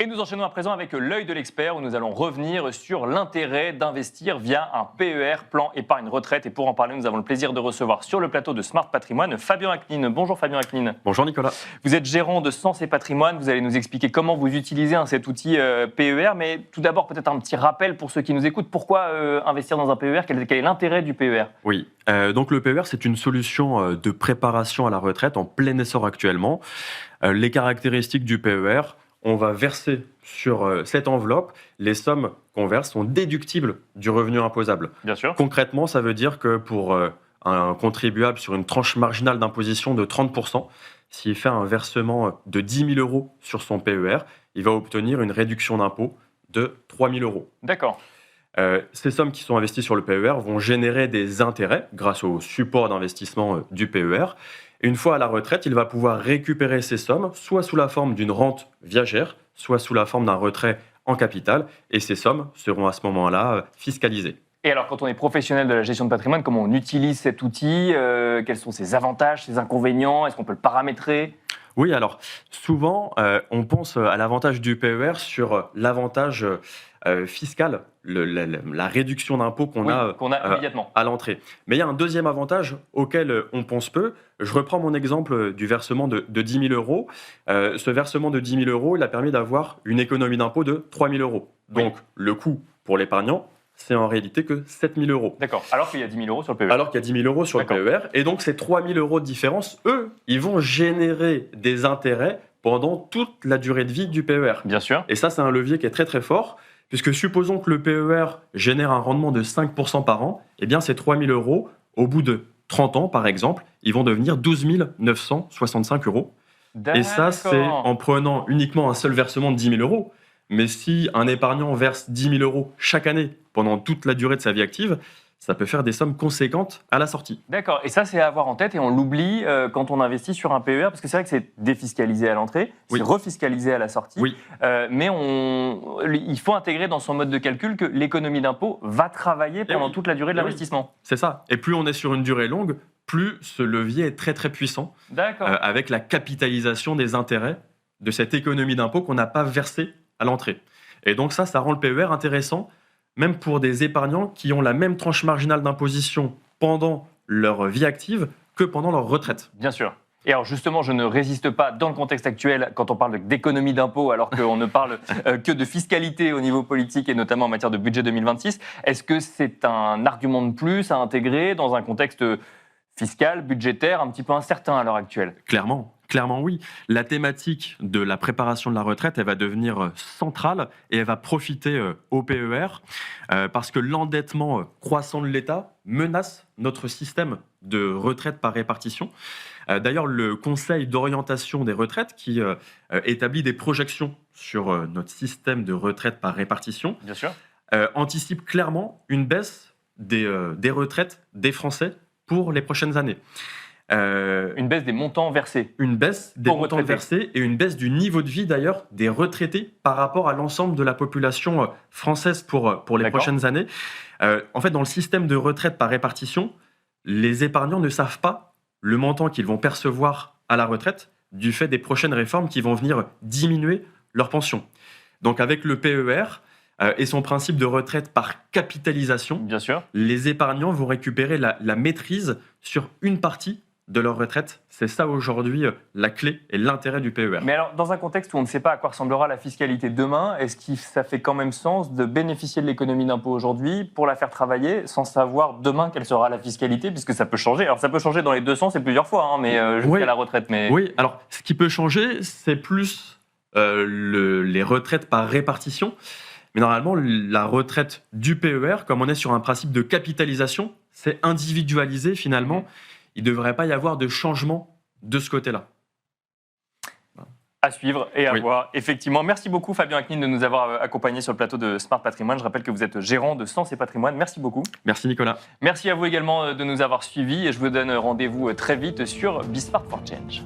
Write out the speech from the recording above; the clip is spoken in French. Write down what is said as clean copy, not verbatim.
Et nous enchaînons à présent avec l'œil de l'expert où nous allons revenir sur l'intérêt d'investir via un PER, plan épargne retraite. Et pour en parler, nous avons le plaisir de recevoir sur le plateau de Smart Patrimoine Fabien Aknin. Bonjour Fabien Aknin. Bonjour Nicolas. Vous êtes gérant de Sens et Patrimoine. Vous allez nous expliquer comment vous utilisez cet outil PER. Mais tout d'abord, peut-être un petit rappel pour ceux qui nous écoutent. Pourquoi investir dans un PER ? Quel est l'intérêt du PER ? Oui, donc le PER, c'est une solution de préparation à la retraite en plein essor actuellement. Les caractéristiques du PER, on va verser sur cette enveloppe, les sommes qu'on verse sont déductibles du revenu imposable. Bien sûr. Concrètement, ça veut dire que pour un contribuable sur une tranche marginale d'imposition de 30%, s'il fait un versement de 10 000 euros sur son PER, il va obtenir une réduction d'impôt de 3 000 euros. D'accord. Ces sommes qui sont investies sur le PER vont générer des intérêts grâce au support d'investissement du PER. Une fois à la retraite, il va pouvoir récupérer ces sommes, soit sous la forme d'une rente viagère, soit sous la forme d'un retrait en capital, et ces sommes seront à ce moment-là fiscalisées. Et alors, quand on est professionnel de la gestion de patrimoine, comment on utilise cet outil ? Quels sont ses avantages, ses inconvénients ? Est-ce qu'on peut le paramétrer ? Oui, alors souvent, on pense à l'avantage du PER sur l'avantage fiscal, la réduction d'impôt qu'on a immédiatement à l'entrée. Mais il y a un deuxième avantage auquel on pense peu. Je reprends mon exemple du versement de 10 000 euros. Ce versement de 10 000 euros, il a permis d'avoir une économie d'impôt de 3 000 euros. Donc, le coût pour l'épargnant, c'est en réalité que 7 000 euros. D'accord, alors qu'il y a 10 000 euros sur le PER. Alors qu'il y a 10 000 euros sur le PER. Et donc, ces 3 000 euros de différence, eux, ils vont générer des intérêts pendant toute la durée de vie du PER. Bien sûr. Et ça, c'est un levier qui est très très fort, puisque supposons que le PER génère un rendement de 5% par an, eh bien, ces 3 000 euros, au bout de 30 ans, par exemple, ils vont devenir 12 965 euros. Et ça, c'est en prenant uniquement un seul versement de 10 000 euros. Mais si un épargnant verse 10 000 euros chaque année pendant toute la durée de sa vie active, ça peut faire des sommes conséquentes à la sortie. D'accord, et ça c'est à avoir en tête et on l'oublie quand on investit sur un PER, parce que c'est vrai que c'est défiscalisé à l'entrée, c'est refiscalisé à la sortie, mais il faut intégrer dans son mode de calcul que l'économie d'impôt va travailler pendant toute la durée de l'investissement. C'est ça, et plus on est sur une durée longue, plus ce levier est très très puissant, avec la capitalisation des intérêts de cette économie d'impôt qu'on n'a pas versée à l'entrée. Et donc ça rend le PER intéressant, même pour des épargnants qui ont la même tranche marginale d'imposition pendant leur vie active que pendant leur retraite. Bien sûr. Et alors justement, je ne résiste pas dans le contexte actuel, quand on parle d'économie d'impôt, alors qu'on ne parle que de fiscalité au niveau politique et notamment en matière de budget 2026, est-ce que c'est un argument de plus à intégrer dans un contexte fiscal, budgétaire, un petit peu incertain à l'heure actuelle ? Clairement oui. La thématique de la préparation de la retraite, elle va devenir centrale et elle va profiter au PER parce que l'endettement croissant de l'État menace notre système de retraite par répartition. D'ailleurs, le Conseil d'orientation des retraites qui établit des projections sur notre système de retraite par répartition anticipe clairement une baisse des retraites des Français pour les prochaines années. Une baisse des montants versés. Une baisse des montants versés et une baisse du niveau de vie d'ailleurs des retraités par rapport à l'ensemble de la population française pour les prochaines années. En fait, dans le système de retraite par répartition, les épargnants ne savent pas le montant qu'ils vont percevoir à la retraite du fait des prochaines réformes qui vont venir diminuer leur pension. Donc avec le PER et son principe de retraite par capitalisation, les épargnants vont récupérer la maîtrise sur une partie de leur retraite. C'est ça aujourd'hui la clé et l'intérêt du PER. Mais alors, dans un contexte où on ne sait pas à quoi ressemblera la fiscalité demain, est-ce que ça fait quand même sens de bénéficier de l'économie d'impôt aujourd'hui pour la faire travailler sans savoir demain quelle sera la fiscalité, puisque ça peut changer. Alors ça peut changer dans les deux sens et plusieurs fois, mais jusqu'à la retraite. Mais... Oui, alors ce qui peut changer, c'est plus les retraites par répartition. Mais normalement, la retraite du PER, comme on est sur un principe de capitalisation, c'est individualisé finalement. Il ne devrait pas y avoir de changement de ce côté-là. À suivre et à voir, effectivement. Merci beaucoup Fabien Aknin de nous avoir accompagnés sur le plateau de Smart Patrimoine. Je rappelle que vous êtes gérant de Sens et Patrimoine. Merci beaucoup. Merci Nicolas. Merci à vous également de nous avoir suivis et je vous donne rendez-vous très vite sur Be Smart for Change.